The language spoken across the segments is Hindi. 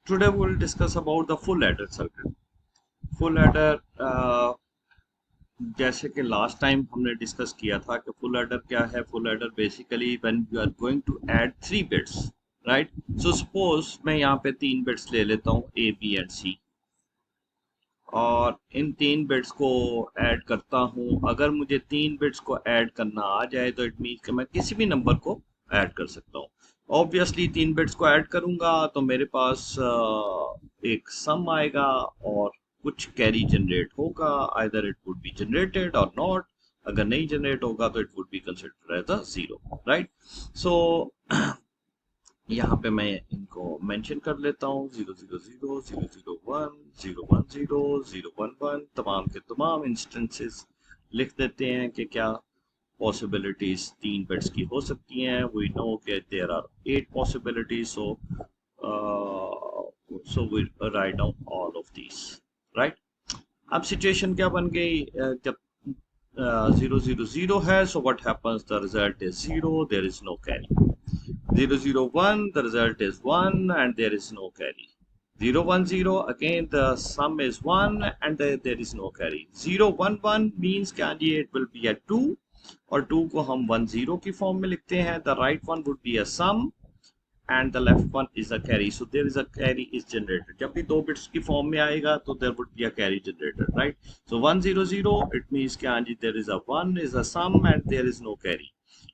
Today we'll discuss about the full adder circuit. Full adder जैसे कि लास्ट टाइम हमने डिस्कस किया था कि फुल एडर क्या है. Full adder basically when you are going to add 3 bits, right. So suppose मैं यहाँ पे 3 बिट्स ले लेता हूँ ए बी एंड सी, और इन 3 बिट्स को ऐड करता हूँ. अगर मुझे 3 बिट्स को ऐड करना आ जाए तो इट मीन्स कि मैं किसी भी नंबर को ऐड कर सकता हूँ. ऑब्वियसली 3 बिट्स को ऐड करूंगा तो मेरे पास एक सम आएगा और कुछ कैरी जनरेट होगा. Either it would be generated or not. अगर नहीं जनरेट होगा तो it would be considered as a zero, right. So यहाँ पे मैं इनको मेंशन कर लेता हूँ. 000 001 010 011 तमाम के तमाम इंस्टेंसेस लिख देते हैं कि क्या पॉसिबिलिटीज 3 बिट्स की हो सकती हैं. वी नो कि there are 8 possibilities. So we write down all of these, right. अब सिचुएशन क्या बन गई. जब 000 है, so what happens, the result is 0, there is no carry. 001, the result is 1 and there is no carry. 010, again the sum is 1 and there is no carry. 011 means कि it will be a 2, और 2 को हम 10 की फॉर्म में लिखते हैं. the right one would be a sum and the left one is a carry. So there is a carry is generated. जब भी 2 बिट्स की फॉर्म में आएगा तो there would be a carry generated, right. So 100, it means कि there is a 1 is a sum and there is no carry.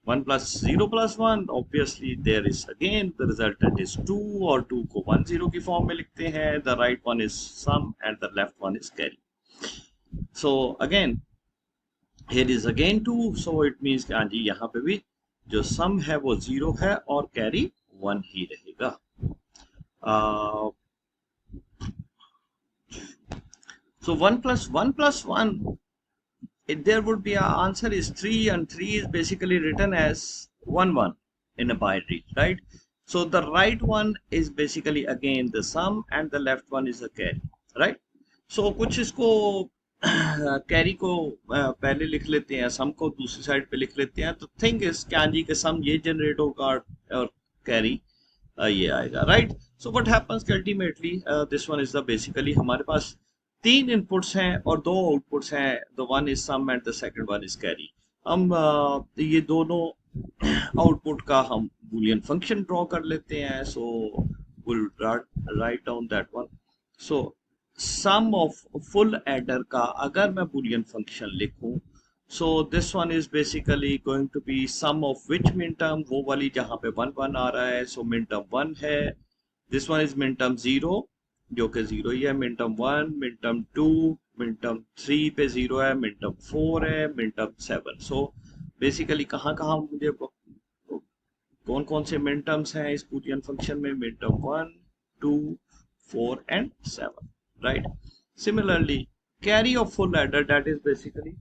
1 plus 0 plus 1, obviously there is again the resultant is 2, और 2 को 10 की फॉर्म में लिखते हैं. the right one is sum and the left one is carry. So again here is again 2, so it means कि यहाँ पे भी जो sum है वो 0 है और carry 1 ही रहेगा. So 1 plus 1 plus 1, there would be a answer is 3, and 3 is basically written as 1 1 in a binary, right. So the right one is basically again the sum and the left one is a carry, right. So कुछ इसको कैरी को पहले लिख लेते हैं, सम को दूसरी साइड पे लिख लेते हैं. तो थिंग इज क्या जी के सम ये जनरेट होगा और कैरी ये आएगा, right. So what happens ultimately this one is the basically हमारे पास 3 इनपुट्स हैं और 2 आउटपुट्स हैं. The one is sum and the second one is carry. हम ये दोनों आउटपुट का हम बूलियन फंक्शन ड्रॉ कर लेते हैं. So will write down that one. So sum of full adder का अगर मैं बूलियन फंक्शन लिखूं, so this one is basically going to be sum of which minterm, वो वाली जहां पे 1 1 आ रहा है. so minterm 1 है. this one is minterm 0 जो कि 0 ही है. minterm 1, minterm 2, minterm 3 पे 0 है. minterm 4 है. minterm 7. so basically कहाँ कहाँ मुझे कौन कौन से minterms हैं इस boolean फंक्शन में. minterm 1, 2, 4 and 7, right. similarly carry of full adder, that is basically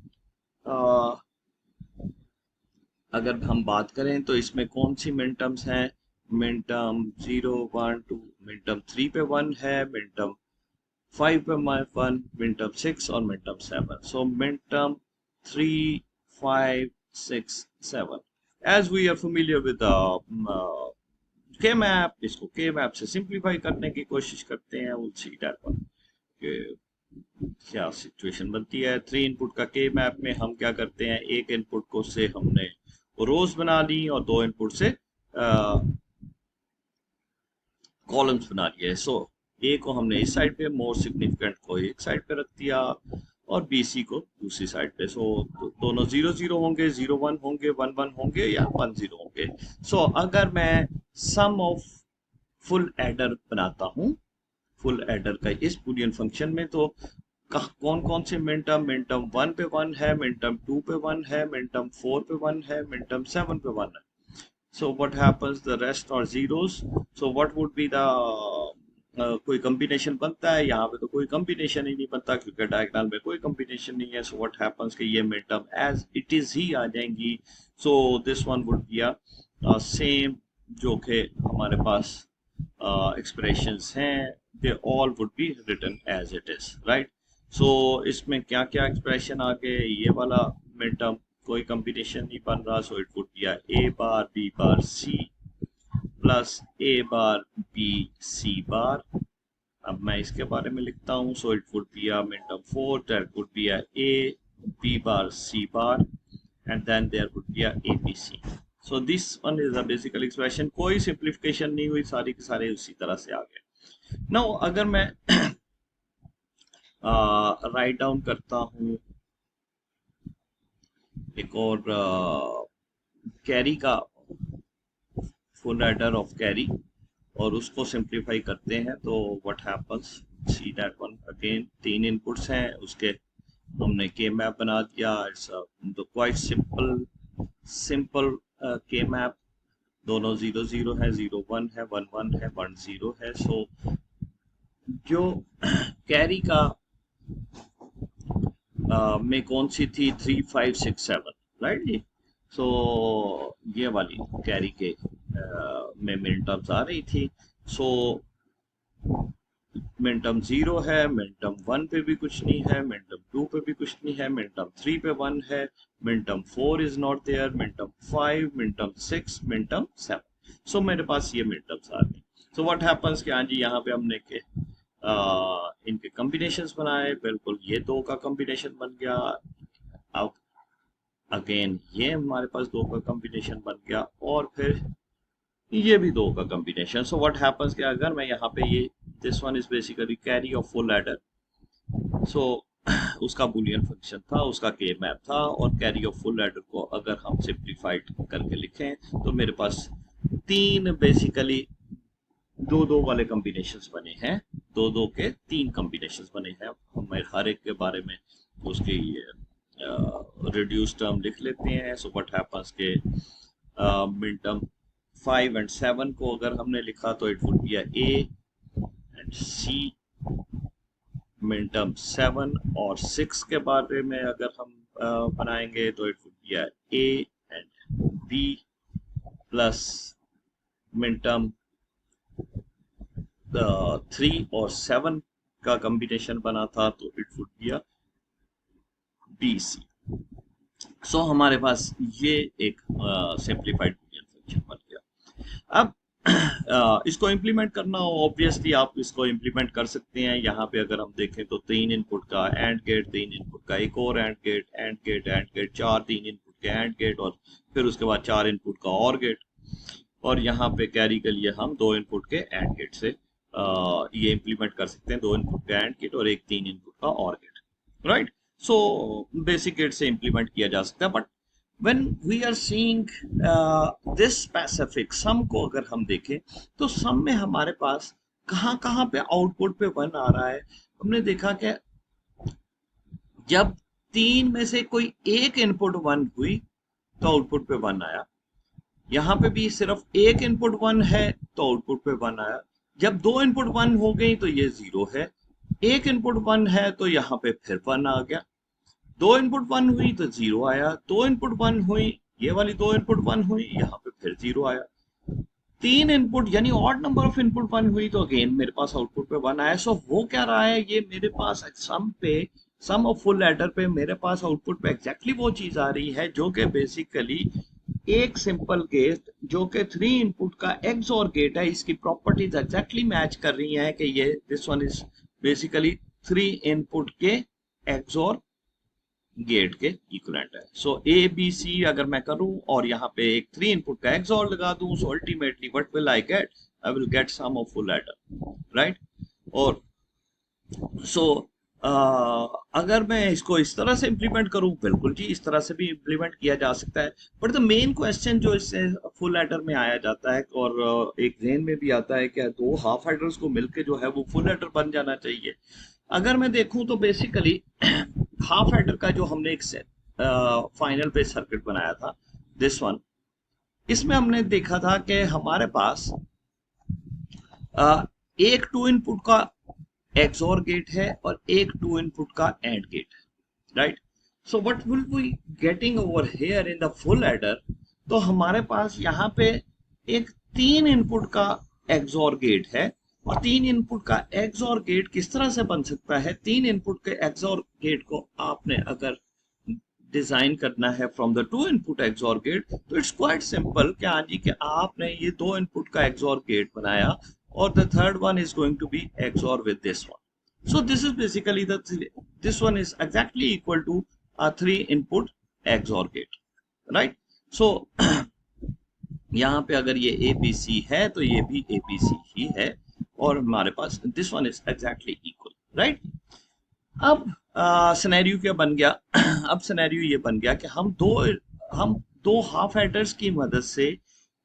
अगर हम बात करें तो इसमें कौन सी मिनटर्म्स हैं. मिनटर्म 0 1 2, मिनटर्म 3 पे 1 है. मिनटर्म 5 पे 1, मिनटर्म 6 और minterm 7. So minterm 3, 5, 6, 7 as we are familiar with K map. इसको के मैप से सिंप्लीफाई करने की कोशिश करते हैं. विल सी दैट वन क्या सिचुएशन बनती है. 3 इनपुट का के मैप में हम क्या करते हैं, एक इनपुट को से हमने रोज बना ली और 2 इनपुट से कॉलम्स बना लिए. सो ए को हमने इस साइड पे, मोर सिग्निफिकेंट को एक साइड पे रख दिया और बी सी को दूसरी साइड पे. सो दोनों 0 0 होंगे, 0 1 होंगे, 1 1 होंगे या 1 0 होंगे. सो अगर मैं सम ऑफ फुल एडर बनाता हूं, फुल एडर का इस बूलियन फंक्शन में, तो कौन कौन से मिनटर्म, मिनटर्म 1 पे 1 है, मिनटर्म 2 पे 1 है, मिनटर्म 4 पे 1 है, मिनटर्म 7 पे 1 है. so what happens, the rest are zeros. so what would be the कोई कॉम्बिनेशन बनता है. यहाँ पे तो कोई कॉम्बिनेशन ही नहीं बनता क्योंकि डायगोनल में कोई कॉम्बिनेशन नहीं है. so what happens कि ये मिनटर्म एज इट इज ही आ जाएंगी. so this one would be a same जो कि हमारे पास expressions हैं, they all would be written as it is, right. so इसमें क्या क्या expression आ गए. ये वाला मिनटर्म कोई कॉम्बिनेशन नहीं बन रहा. so it would be a bar, b bar, c, plus A bar B C bar. अब मैं इसके बारे में लिखता हूँ, so it would be a minterm 4, that would be a b bar c bar and then there would be a abc. So this one is the basic expression, कोई simplification नहीं हुई, सारी के सारे उसी तरह से आ गए। नाउ अगर मैं राइट डाउन करता हूँ एक और कैरी का फुल एडर ऑफ कैरी और उसको सिंप्लीफाई करते हैं तो what happens, see that one again. 3 inputs हैं, उसके हमने के मैप बना दिया। इट्स क्वाइट सिंपल के मैप। दोनों 0 0 है, 0 1 है, 1 1 है, 1 0 है। सो जो कैरी का में कौन सी थी, 3 5 6 7, राइट जी। सो ये वाली कैरी के में मिन टर्म्स आ रही थी। सो मिन टर्म 0 है, मिन टर्म 1 पे भी कुछ नहीं है, मिन टर्म 2 पे भी कुछ नहीं है, मिन टर्म 3 पे 1 है, minterm 4 is not there, minterm 5, min term 6, min term 7। सो मेरे पास ये मिन टर्म्स आ गए। सो व्हाट हैपेंस कि हाँ जी, यहाँ पे हमने के इनके कॉम्बिनेशंस बनाए। बिल्कुल ये 2 का कॉम्बिनेशन बन गया। अब अगेन ये हमारे पास 2 का कॉम्बिनेशन बन गया और फिर ये भी 2 का कॉम्बिनेशन। सो व्हाट हैपेंस कि अगर मैं यहाँ पे ये this one is basically carry of full adder. So उसका बुलियन फंक्शन था, उसका के मैप था, और कैरी ऑफ फुल एडर को अगर हम सिंप्लीफाइड करके लिखें तो मेरे पास 3 बेसिकली 2 2 वाले कॉम्बिनेशंस बने हैं। 2 2 के 3 कॉम्बिनेशंस बने हैं। हम हर एक के बारे में उसकी रिड्यूस टर्म लिख लेते हैं। सो व्हाट हैपेंस के मिन टर्म 5 एंड 7 को अगर हमने लिखा तो it would be A and C. Minterm 7 और 6 के बारे में अगर हम बनाएंगे तो it would be A and B plus minterm 3 और 7 का कॉम्बिनेशन बना था तो it would be B C. So हमारे पास ये एक सिंप्लीफाइड बुलियन फंक्शन बन गया। अब इसको इम्प्लीमेंट करना हो, ऑब्वियसली आप इसको इम्प्लीमेंट कर सकते हैं। यहाँ पे अगर हम देखें तो 3 इनपुट का एंड गेट, 3 इनपुट का एक और AND gate, AND gate AND gate, 4 3 input के एंड गेट और फिर उसके बाद 4 इनपुट का और गेट। और यहाँ पे कैरी के लिए हम 2 इनपुट के एंड गेट से ये इम्प्लीमेंट कर सकते हैं, 2 इनपुट का एंड गेट और एक 3 इनपुट का OR gate, right. So basic gate से इम्प्लीमेंट किया जा सकता है। But when we are seeing this specific sum को अगर हम देखें तो सम में हमारे पास कहाँ पे आउटपुट पे 1 आ रहा है। हमने देखा कि जब 3 में से कोई एक इनपुट 1 हुई तो आउटपुट पे 1 आया। यहाँ पे भी सिर्फ एक इनपुट 1 है तो आउटपुट पे 1 आया। जब 2 इनपुट 1 हो गई तो ये 0 है। एक इनपुट 1 है तो यहाँ पे फिर 1 आ गया। 2 इनपुट 1 हुई तो 0 आया। 2 इनपुट 1 हुई, ये वाली 2 इनपुट 1 हुई, यहाँ पे फिर 0 आया। 3 इनपुट यानी ऑड नंबर ऑफ इनपुट 1 हुई तो अगेन मेरे पास आउटपुट पे 1 आया। सो हो क्या रहा है, ये मेरे पास सम ऑफ फुल एडर पे मेरे पास आउटपुट पे एग्जैक्टली वो चीज आ रही है जो कि बेसिकली एक सिंपल गेट जो कि 3 इनपुट का XOR गेट है, इसकी प्रॉपर्टीज एग्जैक्टली मैच कर रही हैं कि ये this one is basically 3 input के XOR गेट के इक्विवेलेंट है। सो ए बी सी अगर मैं करूं और यहाँ पे एक 3 इनपुट का XOR लगा दूं, so ultimately what will I get, I will get sum of full adder, right. और सो अगर मैं इसको इस तरह से इम्प्लीमेंट करूं, बिल्कुल जी इस तरह से भी इम्प्लीमेंट किया जा सकता है। बट द मेन क्वेश्चन जो इससे फुल एडर में आया जाता है और एक जेन में भी आता है कि 2 हाफ एडर्स को मिलके जो है वो फुल एडर बन जाना चाहिए। अगर मैं देखूं तो बेसिकली हाफ एडर का जो हमने एक फाइनल पे सर्किट बनाया था दिस वन, इसमें हमने देखा था कि हमारे पास एक 2 इनपुट का XOR गेट है और एक 2 इनपुट का AND गेट है, right. So what will we getting over here in the full adder, तो हमारे पास यहाँ पे एक 3 इनपुट का XOR गेट है। और 3 इनपुट का XOR गेट किस तरह से बन सकता है, 3 इनपुट के XOR गेट को आपने अगर डिजाइन करना है from the two input XOR gate, तो इट्स क्वाइट सिंपल कि हाँ जी कि आपने ये दो इनपुट का एक्सऑर गेट बनाया और the third one is going to be XOR with this one. So this is basically the this one is exactly equal to a 3 input XOR gate, right? So यहाँ पे अगर ये ABC है तो ये भी ABC ही है और हमारे पास this one is exactly equal, right? अब सिनेरियो क्या बन गया? अब सिनेरियो ये बन गया कि हम दो हाफ एडर्स की मदद से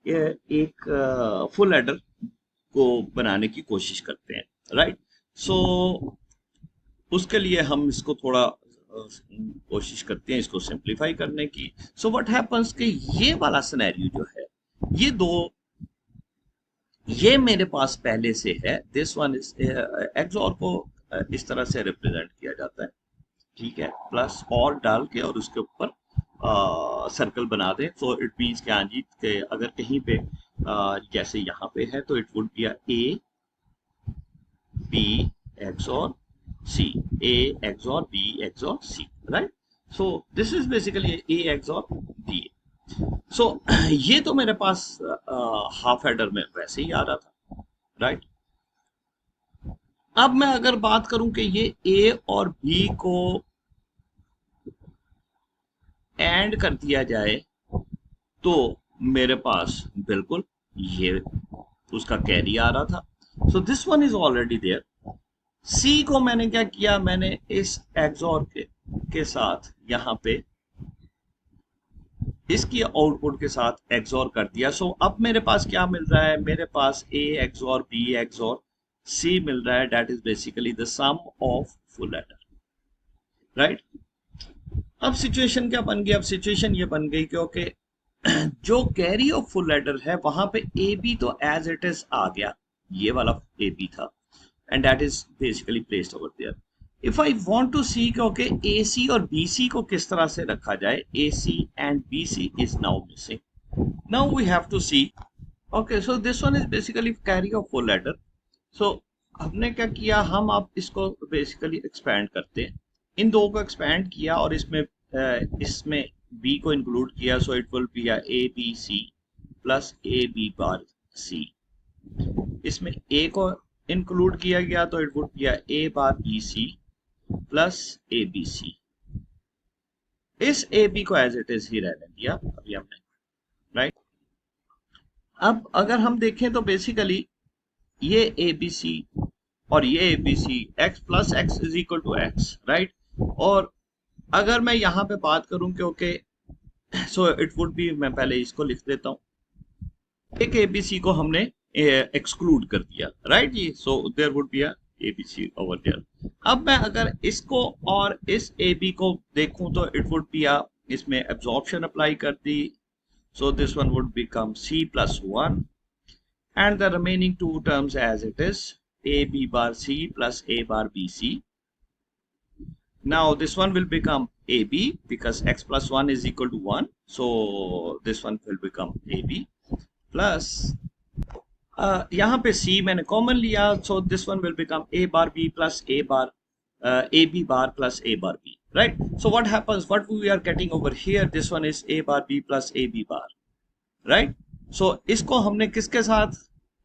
एक फुल एडर को बनाने की कोशिश करते हैं, राइट? सो उसके लिए हम इसको थोड़ा कोशिश करते हैं इसको सिंप्लीफाई करने की. सो व्हाट हैपेंस कि ये वाला सिनेरियो जो है, ये मेरे पास पहले से है. दिस वन इज एक्सऑर को इस तरह से रिप्रेजेंट किया जाता है, ठीक है, प्लस और डाल के और उसके ऊपर सर्कल बना दें. सो इट मीन्स कि हाँ जी कि अगर कहीं पे जैसे यहाँ पे है तो it would be A B XOR C, A XOR B XOR C, right? So this is basically A XOR B. So ये तो मेरे पास हाफ एडर में वैसे ही आ रहा था, right? अब मैं अगर बात करूं कि ये A और B को एंड कर दिया जाए तो मेरे पास बिल्कुल ये उसका कैरी आ रहा था. So this one is already there. C को मैंने क्या किया, मैंने इस एक्सऑर के साथ यहाँ पे इसकी आउटपुट के साथ एक्सऑर कर दिया. सो अब मेरे पास क्या मिल रहा है, मेरे पास A XOR B XOR C मिल रहा है. That is basically the sum of full adder, right? अब सिचुएशन क्या बन गई? अब सिचुएशन ये बन गई क्योंकि जो कैरी ऑफ फुल एडर है वहां पे AB तो एज इट इज आ गया, ये वाला AB था, and that is basically placed over there. If I want to see कि okay, AC और BC को किस तरह से रखा जाए, AC and BC is now missing. Now we have to see, okay, so this one is basically carry of full adder. So हमने क्या किया, हम अब इसको basically expand करते हैं, इन दो को expand किया और इसमें B को include किया. So it will be a ABC plus AB bar C. इसमें A को इंक्लूड किया गया तो it would be A bar B C plus A B C. इस ए बी को एज इट इज ही रहने दिया अभी हमने, राइट? अब अगर हम देखें तो बेसिकली ये ए बी सी और ये A B C X plus X is equal to X, right? और अगर मैं यहाँ पे बात करूं कि okay, so it would be, मैं पहले इसको लिख देता हूं, एक ए बी सी को हमने एक्सक्लूड कर दिया, राइट जी? So there would be A B C over there. अब मैं अगर इसको और इस ए बी को देखूं तो इट वुड बी इसमें एब्जॉर्प्शन अप्लाई कर दी. So this one would become C plus 1 and the remaining two terms as it is A B bar C plus A bar B C. Now this one will become AB because x plus 1 is equal to 1, so this one will become AB plus यहाँ पे C मैंने कॉमन लिया, so this one will become A bar B plus A bar AB bar plus A bar B, right? So what happens, what we are getting over here, this one is A bar B plus AB bar, right? So इसको हमने किसके साथ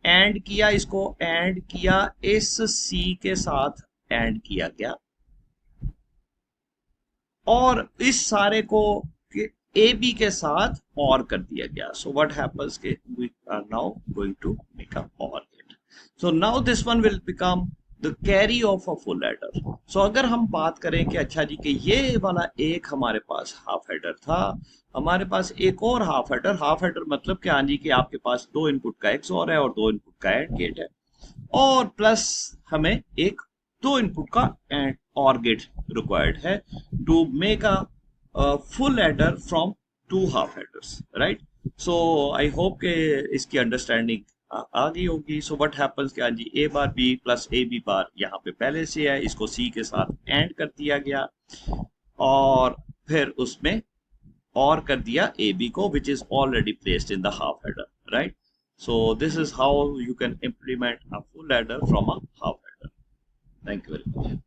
एंड किया, इसको एंड किया इस C के साथ एंड किया गया और इस सारे को ए बी के साथ और कर दिया गया. सो व्हाट हैपेंस के we are now going to make a or gate. So now this one will become the carry of a full adder. So अगर हम बात करें कि अच्छा जी कि ये वाला एक हमारे पास हाफ एडर था, हमारे पास एक और हाफ एडर मतलब कि हाँ जी कि आपके पास दो इनपुट का एक्सऑर है और दो इनपुट का एंड गेट है और प्लस हमें एक दो इनपुट का एंड और गेट रिक्वायर्ड है to make a full adder from two half adders, right? So I hope के इसकी अंडरस्टैंडिंग आ गई होगी. सो व्हाट हैपेंस कि जी A bar B plus A B bar यहाँ पे पहले से है, इसको C के साथ एंड कर दिया गया और फिर उसमें और कर दिया ए बी को which is already placed in the half adder, right? So this is how you can implement a full adder from a half adder. Thank you very much.